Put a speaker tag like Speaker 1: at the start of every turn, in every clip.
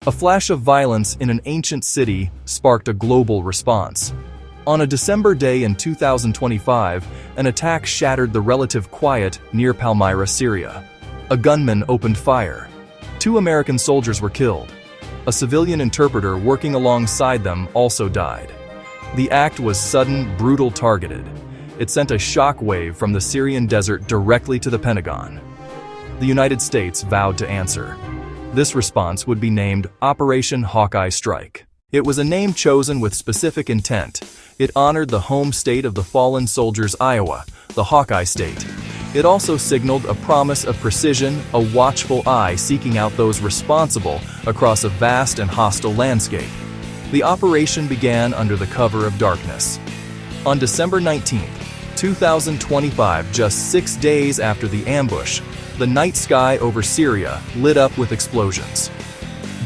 Speaker 1: A flash of violence in an ancient city sparked a global response. On a December day in 2025, an attack shattered the relative quiet near Palmyra, Syria. A gunman opened fire. 2 American soldiers were killed. A civilian interpreter working alongside them also died. The act was sudden, brutal, targeted. It sent a shock wave from the Syrian desert directly to the Pentagon. The United States vowed to answer. This response would be named Operation Hawkeye Strike. It was a name chosen with specific intent. It honored the home state of the fallen soldiers, Iowa, the Hawkeye state. It also signaled a promise of precision, a watchful eye seeking out those responsible across a vast and hostile landscape. The operation began under the cover of darkness. On December 19, 2025, just 6 days after the ambush, the night sky over Syria lit up with explosions.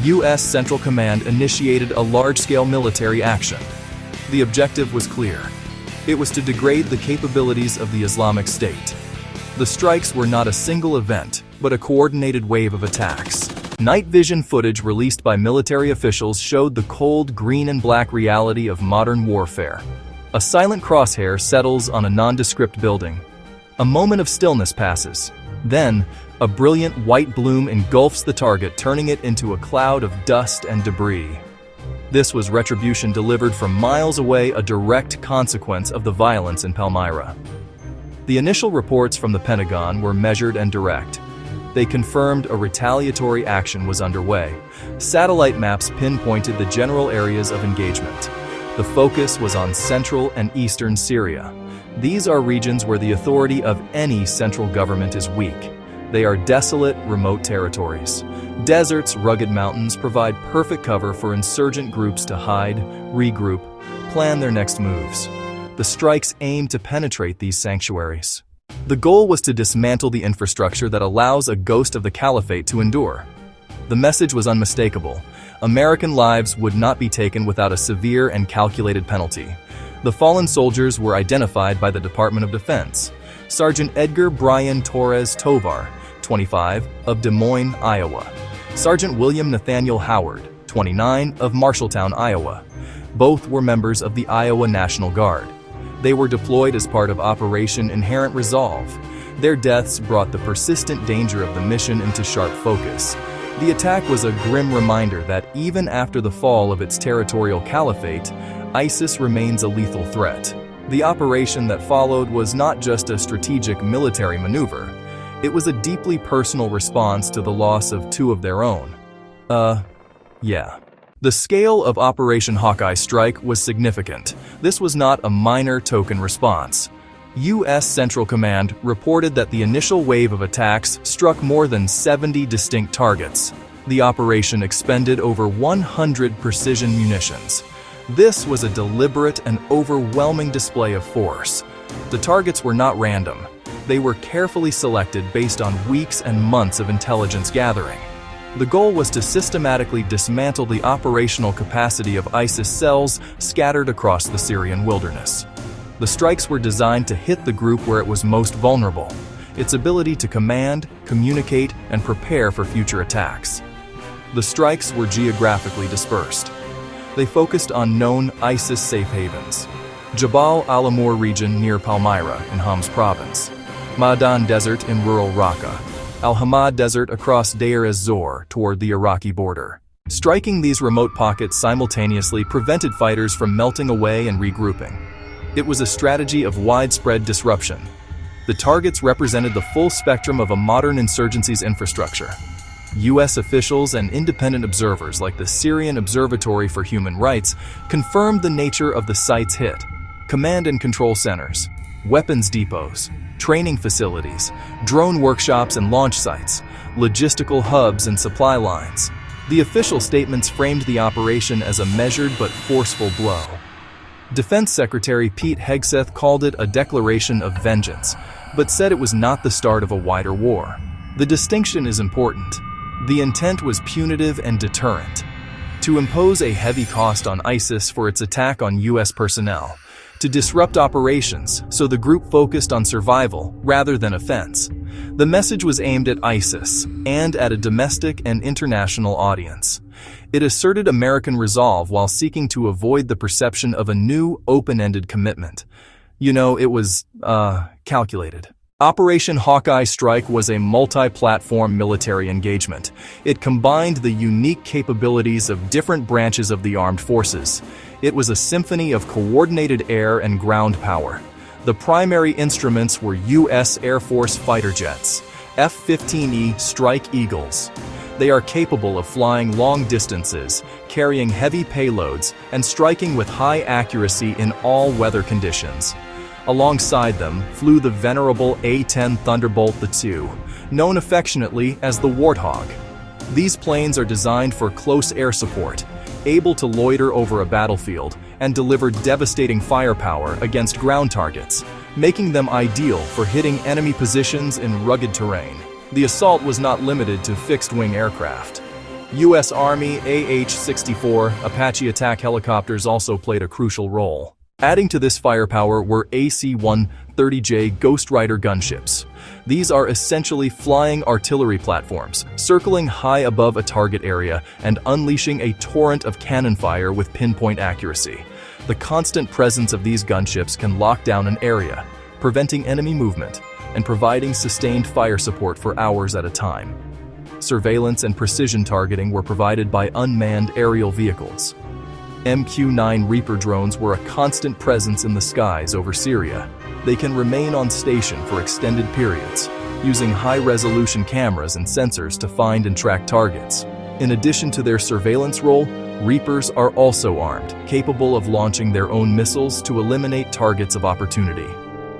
Speaker 1: U.S. Central Command initiated a large-scale military action. The objective was clear. It was to degrade the capabilities of the Islamic State. The strikes were not a single event, but a coordinated wave of attacks. Night vision footage released by military officials showed the cold green and black reality of modern warfare. A silent crosshair settles on a nondescript building. A moment of stillness passes. Then, a brilliant white bloom engulfs the target, turning it into a cloud of dust and debris. This was retribution delivered from miles away, a direct consequence of the violence in Palmyra. The initial reports from the Pentagon were measured and direct. They confirmed a retaliatory action was underway. Satellite maps pinpointed the general areas of engagement. The focus was on central and eastern Syria. These are regions where the authority of any central government is weak. They are desolate, remote territories. Deserts, rugged mountains provide perfect cover for insurgent groups to hide, regroup, plan their next moves. The strikes aim to penetrate these sanctuaries. The goal was to dismantle the infrastructure that allows a ghost of the caliphate to endure. The message was unmistakable. American lives would not be taken without a severe and calculated penalty. The fallen soldiers were identified by the Department of Defense. Sergeant Edgar Brian Torres Tovar, 25, of Des Moines, Iowa. Sergeant William Nathaniel Howard, 29, of Marshalltown, Iowa. Both were members of the Iowa National Guard. They were deployed as part of Operation Inherent Resolve. Their deaths brought the persistent danger of the mission into sharp focus. The attack was a grim reminder that even after the fall of its territorial caliphate, ISIS remains a lethal threat. The operation that followed was not just a strategic military maneuver. It was a deeply personal response to the loss of 2 of their own. Yeah. The scale of Operation Hawkeye Strike was significant. This was not a minor token response. U.S. Central Command reported that the initial wave of attacks struck more than 70 distinct targets. The operation expended over 100 precision munitions. This was a deliberate and overwhelming display of force. The targets were not random. They were carefully selected based on weeks and months of intelligence gathering. The goal was to systematically dismantle the operational capacity of ISIS cells scattered across the Syrian wilderness. The strikes were designed to hit the group where it was most vulnerable, its ability to command, communicate, and prepare for future attacks. The strikes were geographically dispersed. They focused on known ISIS safe havens: Jabal al-Amur region near Palmyra in Homs province, Ma'dan Desert in rural Raqqa, Al-Hamad Desert across Deir ez-Zor toward the Iraqi border. Striking these remote pockets simultaneously prevented fighters from melting away and regrouping. It was a strategy of widespread disruption. The targets represented the full spectrum of a modern insurgency's infrastructure. U.S. officials and independent observers like the Syrian Observatory for Human Rights confirmed the nature of the sites hit: command and control centers, weapons depots, training facilities, drone workshops and launch sites, logistical hubs and supply lines. The official statements framed the operation as a measured but forceful blow. Defense Secretary Pete Hegseth called it a declaration of vengeance, but said it was not the start of a wider war. The distinction is important. The intent was punitive and deterrent, to impose a heavy cost on ISIS for its attack on U.S. personnel, to disrupt operations so the group focused on survival rather than offense. The message was aimed at ISIS and at a domestic and international audience. It asserted American resolve while seeking to avoid the perception of a new, open-ended commitment. It was, calculated. Operation Hawkeye Strike was a multi-platform military engagement. It combined the unique capabilities of different branches of the armed forces. It was a symphony of coordinated air and ground power. The primary instruments were U.S. Air Force fighter jets, F-15E Strike Eagles. They are capable of flying long distances, carrying heavy payloads, and striking with high accuracy in all weather conditions. Alongside them flew the venerable A-10 Thunderbolt II, known affectionately as the Warthog. These planes are designed for close air support, able to loiter over a battlefield and deliver devastating firepower against ground targets, making them ideal for hitting enemy positions in rugged terrain. The assault was not limited to fixed-wing aircraft. U.S. Army AH-64 Apache attack helicopters also played a crucial role. Adding to this firepower were AC-130J Ghost Rider gunships. These are essentially flying artillery platforms, circling high above a target area and unleashing a torrent of cannon fire with pinpoint accuracy. The constant presence of these gunships can lock down an area, preventing enemy movement and providing sustained fire support for hours at a time. Surveillance and precision targeting were provided by unmanned aerial vehicles. MQ-9 Reaper drones were a constant presence in the skies over Syria. They can remain on station for extended periods, using high-resolution cameras and sensors to find and track targets. In addition to their surveillance role, Reapers are also armed, capable of launching their own missiles to eliminate targets of opportunity.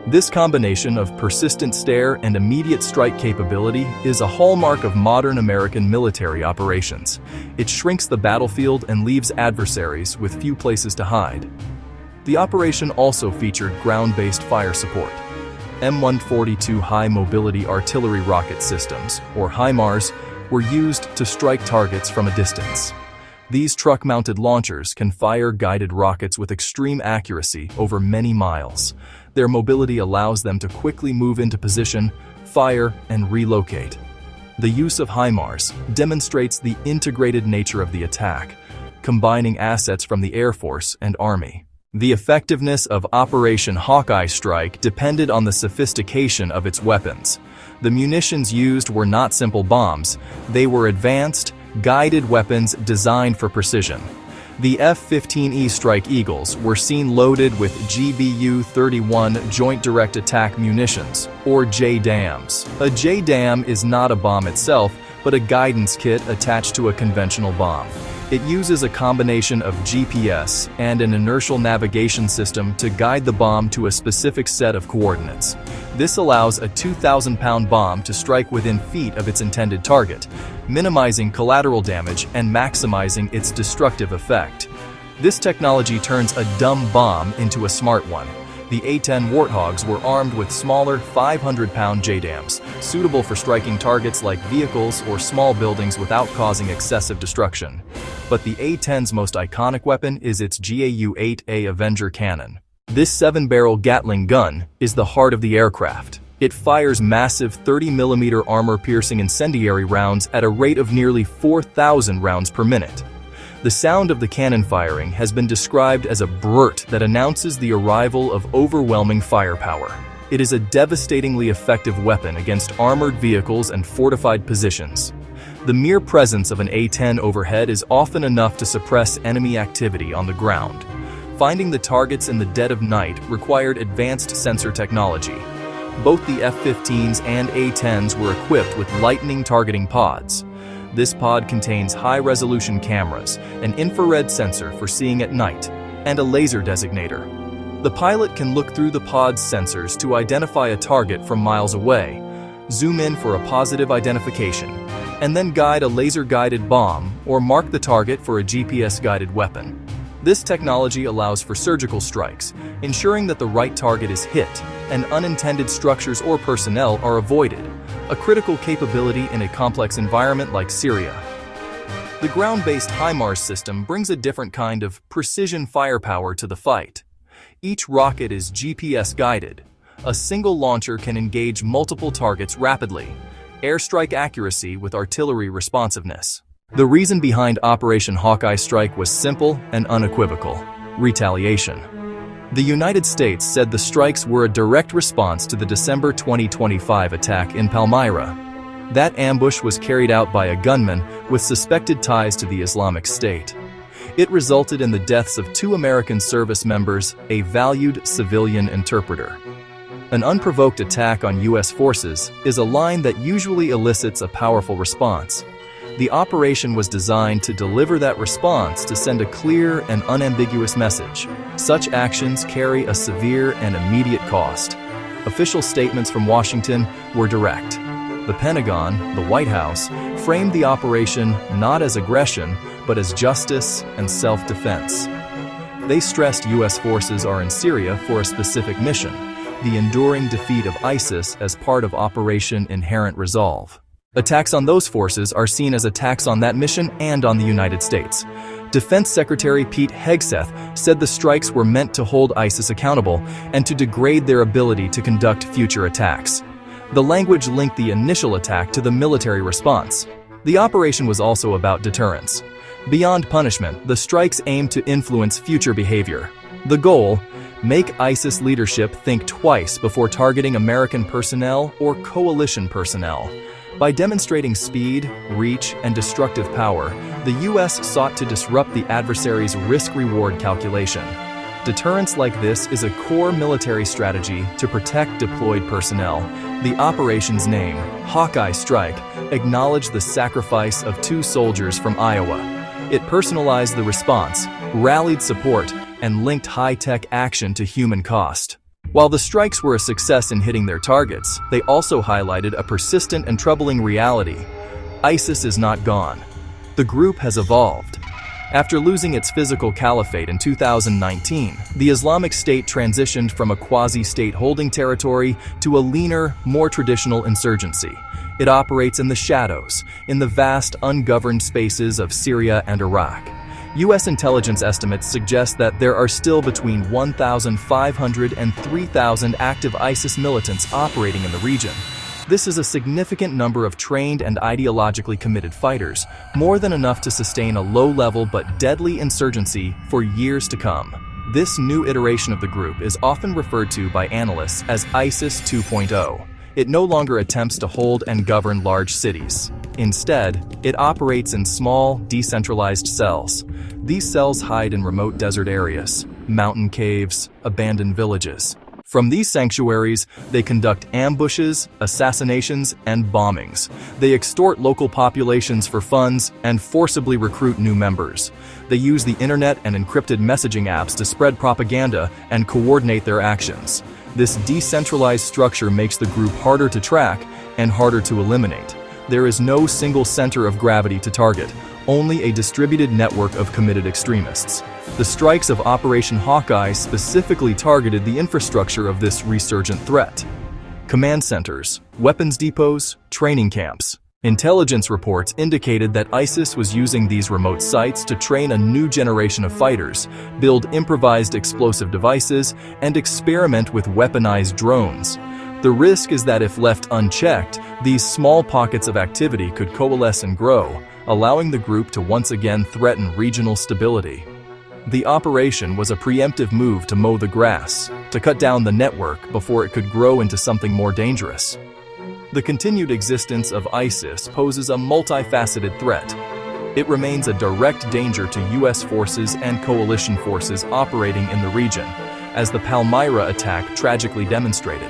Speaker 1: This combination of persistent stare and immediate strike capability is a hallmark of modern American military operations. It shrinks the battlefield and leaves adversaries with few places to hide. The operation also featured ground-based fire support. M142 high-mobility artillery rocket systems, or HIMARS, were used to strike targets from a distance. These truck-mounted launchers can fire guided rockets with extreme accuracy over many miles. Their mobility allows them to quickly move into position, fire, and relocate. The use of HIMARS demonstrates the integrated nature of the attack, combining assets from the Air Force and Army. The effectiveness of Operation Hawkeye Strike depended on the sophistication of its weapons. The munitions used were not simple bombs. They were advanced, guided weapons designed for precision. The F-15E Strike Eagles were seen loaded with GBU-31 Joint Direct Attack Munitions, or JDAMs. A JDAM is not a bomb itself, but a guidance kit attached to a conventional bomb. It uses a combination of GPS and an inertial navigation system to guide the bomb to a specific set of coordinates. This allows a 2,000-pound bomb to strike within feet of its intended target, minimizing collateral damage and maximizing its destructive effect. This technology turns a dumb bomb into a smart one. The A-10 Warthogs were armed with smaller 500-pound JDAMs, suitable for striking targets like vehicles or small buildings without causing excessive destruction. But the A-10's most iconic weapon is its GAU-8A Avenger cannon. This 7-barrel Gatling gun is the heart of the aircraft. It fires massive 30mm armor-piercing incendiary rounds at a rate of nearly 4,000 rounds per minute. The sound of the cannon firing has been described as a brrt that announces the arrival of overwhelming firepower. It is a devastatingly effective weapon against armored vehicles and fortified positions. The mere presence of an A-10 overhead is often enough to suppress enemy activity on the ground. Finding the targets in the dead of night required advanced sensor technology. Both the F-15s and A-10s were equipped with lightning targeting pods. This pod contains high-resolution cameras, an infrared sensor for seeing at night, and a laser designator. The pilot can look through the pod's sensors to identify a target from miles away, zoom in for a positive identification, and then guide a laser-guided bomb or mark the target for a GPS-guided weapon. This technology allows for surgical strikes, ensuring that the right target is hit and unintended structures or personnel are avoided, a critical capability in a complex environment like Syria. The ground-based HIMARS system brings a different kind of precision firepower to the fight. Each rocket is GPS-guided. A single launcher can engage multiple targets rapidly, airstrike accuracy with artillery responsiveness. The reason behind Operation Hawkeye strike was simple and unequivocal: retaliation. The United States said the strikes were a direct response to the December 2025 attack in Palmyra. That ambush was carried out by a gunman with suspected ties to the Islamic State. It resulted in the deaths of 2 American service members, a valued civilian interpreter. An unprovoked attack on U.S. forces is a line that usually elicits a powerful response. The operation was designed to deliver that response to send a clear and unambiguous message. Such actions carry a severe and immediate cost. Official statements from Washington were direct. The Pentagon, the White House, framed the operation not as aggression, but as justice and self-defense. They stressed U.S. forces are in Syria for a specific mission: the enduring defeat of ISIS as part of Operation Inherent Resolve. Attacks on those forces are seen as attacks on that mission and on the United States. Defense Secretary Pete Hegseth said the strikes were meant to hold ISIS accountable and to degrade their ability to conduct future attacks. The language linked the initial attack to the military response. The operation was also about deterrence. Beyond punishment, the strikes aimed to influence future behavior. The goal: make ISIS leadership think twice before targeting American personnel or coalition personnel. By demonstrating speed, reach, and destructive power, the U.S. sought to disrupt the adversary's risk-reward calculation. Deterrence like this is a core military strategy to protect deployed personnel. The operation's name, Hawkeye Strike, acknowledged the sacrifice of 2 soldiers from Iowa. It personalized the response, rallied support, and linked high-tech action to human cost. While the strikes were a success in hitting their targets, they also highlighted a persistent and troubling reality: ISIS is not gone. The group has evolved. After losing its physical caliphate in 2019, the Islamic State transitioned from a quasi-state holding territory to a leaner, more traditional insurgency. It operates in the shadows, in the vast, ungoverned spaces of Syria and Iraq. U.S. intelligence estimates suggest that there are still between 1,500 and 3,000 active ISIS militants operating in the region. This is a significant number of trained and ideologically committed fighters, more than enough to sustain a low-level but deadly insurgency for years to come. This new iteration of the group is often referred to by analysts as ISIS 2.0. It no longer attempts to hold and govern large cities. Instead, it operates in small, decentralized cells. These cells hide in remote desert areas, mountain caves, abandoned villages. From these sanctuaries, they conduct ambushes, assassinations, and bombings. They extort local populations for funds and forcibly recruit new members. They use the internet and encrypted messaging apps to spread propaganda and coordinate their actions. This decentralized structure makes the group harder to track and harder to eliminate. There is no single center of gravity to target, only a distributed network of committed extremists. The strikes of Operation Hawkeye specifically targeted the infrastructure of this resurgent threat: command centers, weapons depots, training camps. Intelligence reports indicated that ISIS was using these remote sites to train a new generation of fighters, build improvised explosive devices, and experiment with weaponized drones. The risk is that if left unchecked, these small pockets of activity could coalesce and grow, allowing the group to once again threaten regional stability. The operation was a preemptive move to mow the grass, to cut down the network before it could grow into something more dangerous. The continued existence of ISIS poses a multifaceted threat. It remains a direct danger to U.S. forces and coalition forces operating in the region, as the Palmyra attack tragically demonstrated.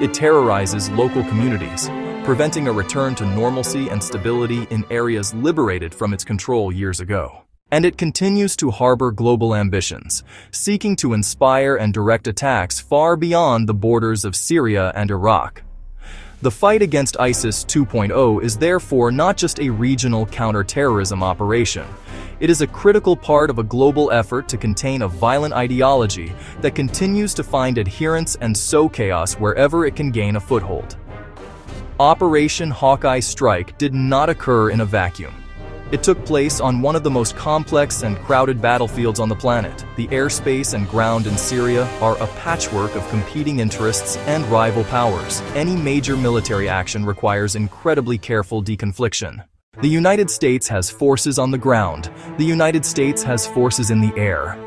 Speaker 1: It terrorizes local communities, preventing a return to normalcy and stability in areas liberated from its control years ago. And it continues to harbor global ambitions, seeking to inspire and direct attacks far beyond the borders of Syria and Iraq. The fight against ISIS 2.0 is therefore not just a regional counterterrorism operation. It is a critical part of a global effort to contain a violent ideology that continues to find adherents and sow chaos wherever it can gain a foothold. Operation Hawkeye Strike did not occur in a vacuum. It took place on one of the most complex and crowded battlefields on the planet. The airspace and ground in Syria are a patchwork of competing interests and rival powers. Any major military action requires incredibly careful deconfliction. The United States has forces on the ground. The United States has forces in the air.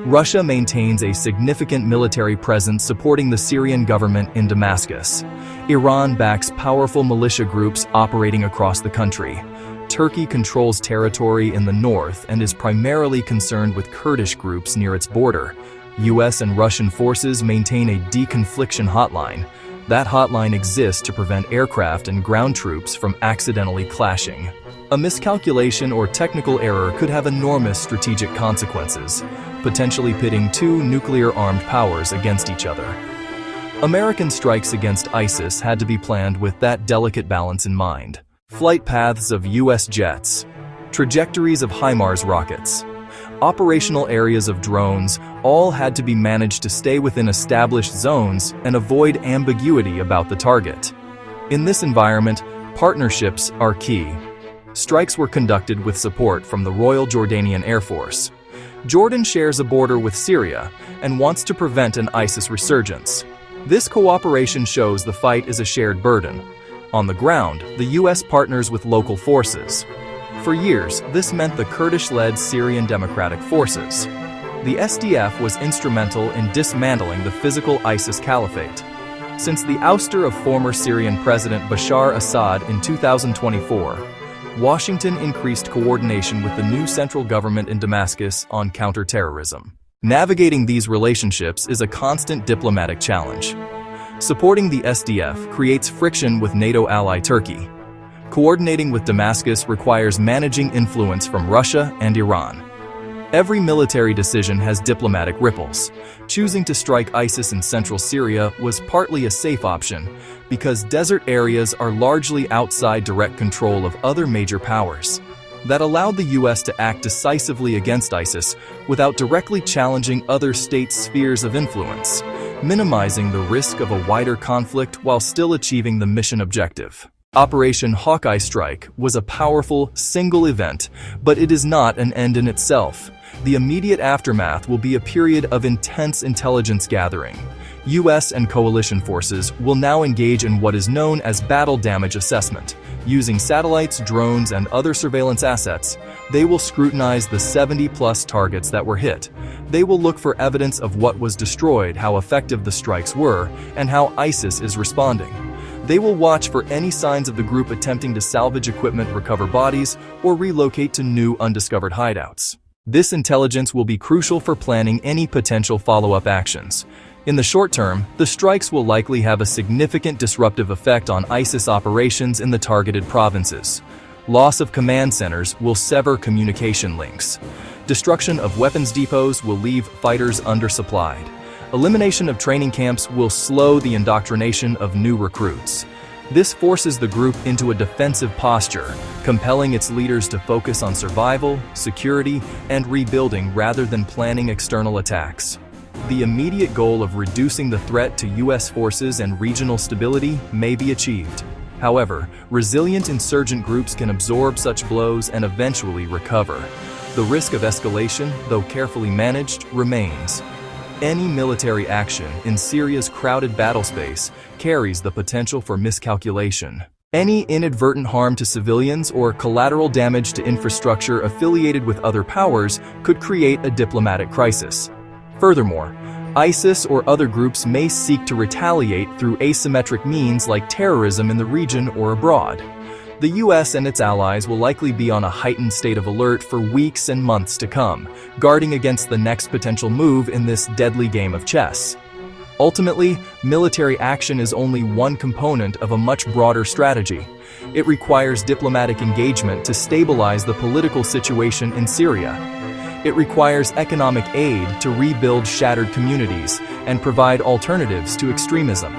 Speaker 1: Russia maintains a significant military presence supporting the Syrian government in Damascus. Iran backs powerful militia groups operating across the country. Turkey controls territory in the north and is primarily concerned with Kurdish groups near its border. US and Russian forces maintain a deconfliction hotline. That hotline exists to prevent aircraft and ground troops from accidentally clashing. A miscalculation or technical error could have enormous strategic consequences, potentially pitting two nuclear-armed powers against each other. American strikes against ISIS had to be planned with that delicate balance in mind. Flight paths of US jets, trajectories of HIMARS rockets, operational areas of drones all had to be managed to stay within established zones and avoid ambiguity about the target. In this environment, partnerships are key. Strikes were conducted with support from the Royal Jordanian Air Force. Jordan shares a border with Syria and wants to prevent an ISIS resurgence. This cooperation shows the fight is a shared burden. On the ground, the US partners with local forces. For years, this meant the Kurdish-led Syrian Democratic Forces. The SDF was instrumental in dismantling the physical ISIS caliphate. Since the ouster of former Syrian President Bashar Assad in 2024, Washington increased coordination with the new central government in Damascus on counterterrorism. Navigating these relationships is a constant diplomatic challenge. Supporting the SDF creates friction with NATO ally Turkey. Coordinating with Damascus requires managing influence from Russia and Iran. Every military decision has diplomatic ripples. Choosing to strike ISIS in central Syria was partly a safe option because desert areas are largely outside direct control of other major powers. That allowed the US to act decisively against ISIS without directly challenging other states' spheres of influence, minimizing the risk of a wider conflict while still achieving the mission objective. Operation Hawkeye strike was a powerful, single event, but it is not an end in itself. The immediate aftermath will be a period of intense intelligence gathering. US and coalition forces will now engage in what is known as battle damage assessment. Using satellites, drones, and other surveillance assets, they will scrutinize the 70+ targets that were hit. They will look for evidence of what was destroyed, how effective the strikes were, and how ISIS is responding. They will watch for any signs of the group attempting to salvage equipment, recover bodies, or relocate to new undiscovered hideouts. This intelligence will be crucial for planning any potential follow-up actions. In the short term, the strikes will likely have a significant disruptive effect on ISIS operations in the targeted provinces. Loss of command centers will sever communication links. Destruction of weapons depots will leave fighters undersupplied. Elimination of training camps will slow the indoctrination of new recruits. This forces the group into a defensive posture, compelling its leaders to focus on survival, security, and rebuilding rather than planning external attacks. The immediate goal of reducing the threat to US forces and regional stability may be achieved. However, resilient insurgent groups can absorb such blows and eventually recover. The risk of escalation, though carefully managed, remains. Any military action in Syria's crowded battlespace carries the potential for miscalculation. Any inadvertent harm to civilians or collateral damage to infrastructure affiliated with other powers could create a diplomatic crisis. Furthermore, ISIS or other groups may seek to retaliate through asymmetric means like terrorism in the region or abroad. The US and its allies will likely be on a heightened state of alert for weeks and months to come, guarding against the next potential move in this deadly game of chess. Ultimately, military action is only one component of a much broader strategy. It requires diplomatic engagement to stabilize the political situation in Syria. It requires economic aid to rebuild shattered communities and provide alternatives to extremism.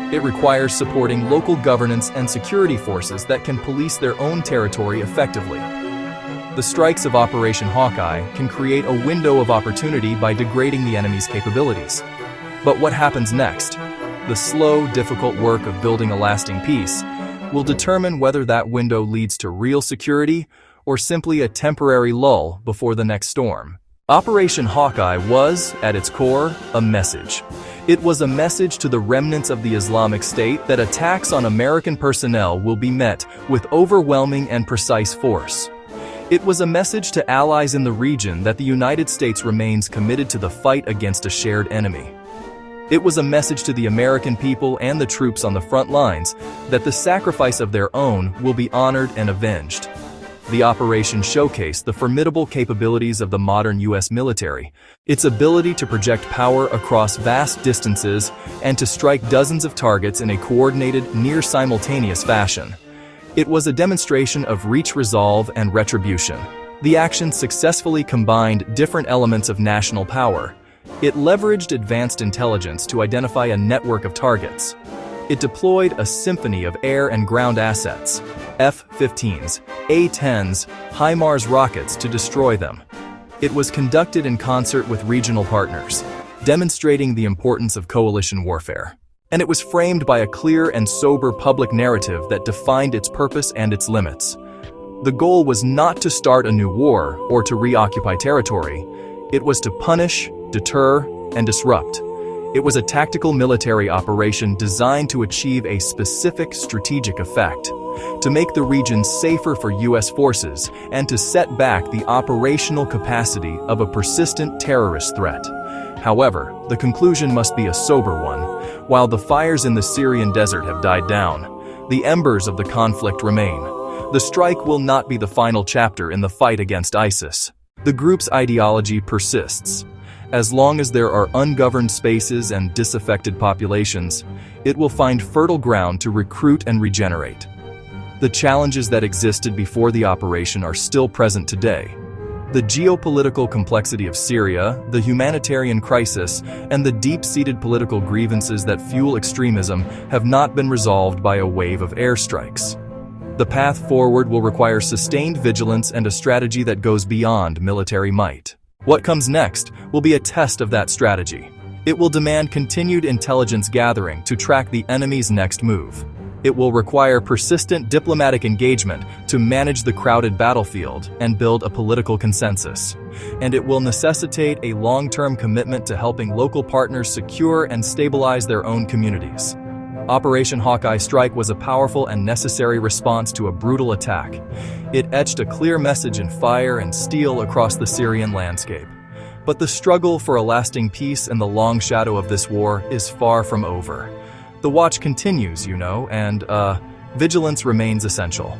Speaker 1: It requires supporting local governance and security forces that can police their own territory effectively. The strikes of Operation Hawkeye can create a window of opportunity by degrading the enemy's capabilities. But what happens next? The slow, difficult work of building a lasting peace will determine whether that window leads to real security or simply a temporary lull before the next storm. Operation Hawkeye was, at its core, a message. It was a message to the remnants of the Islamic State that attacks on American personnel will be met with overwhelming and precise force. It was a message to allies in the region that the United States remains committed to the fight against a shared enemy. It was a message to the American people and the troops on the front lines that the sacrifice of their own will be honored and avenged. The operation showcased the formidable capabilities of the modern U.S. military, its ability to project power across vast distances and to strike dozens of targets in a coordinated, near-simultaneous fashion. It was a demonstration of reach, resolve, and retribution. The action successfully combined different elements of national power. It leveraged advanced intelligence to identify a network of targets. It deployed a symphony of air and ground assets, F-15s, A-10s, HIMARS rockets to destroy them. It was conducted in concert with regional partners, demonstrating the importance of coalition warfare. And it was framed by a clear and sober public narrative that defined its purpose and its limits. The goal was not to start a new war or to reoccupy territory. It was to punish, deter, and disrupt. It was a tactical military operation designed to achieve a specific strategic effect, to make the region safer for U.S. forces and to set back the operational capacity of a persistent terrorist threat. However, the conclusion must be a sober one. While the fires in the Syrian desert have died down, the embers of the conflict remain. The strike will not be the final chapter in the fight against ISIS. The group's ideology persists. As long as there are ungoverned spaces and disaffected populations, it will find fertile ground to recruit and regenerate. The challenges that existed before the operation are still present today. The geopolitical complexity of Syria, the humanitarian crisis, and the deep-seated political grievances that fuel extremism have not been resolved by a wave of airstrikes. The path forward will require sustained vigilance and a strategy that goes beyond military might. What comes next will be a test of that strategy. It will demand continued intelligence gathering to track the enemy's next move. It will require persistent diplomatic engagement to manage the crowded battlefield and build a political consensus. And it will necessitate a long-term commitment to helping local partners secure and stabilize their own communities. Operation Hawkeye Strike was a powerful and necessary response to a brutal attack. It etched a clear message in fire and steel across the Syrian landscape. But the struggle for a lasting peace in the long shadow of this war is far from over. The watch continues, and vigilance remains essential.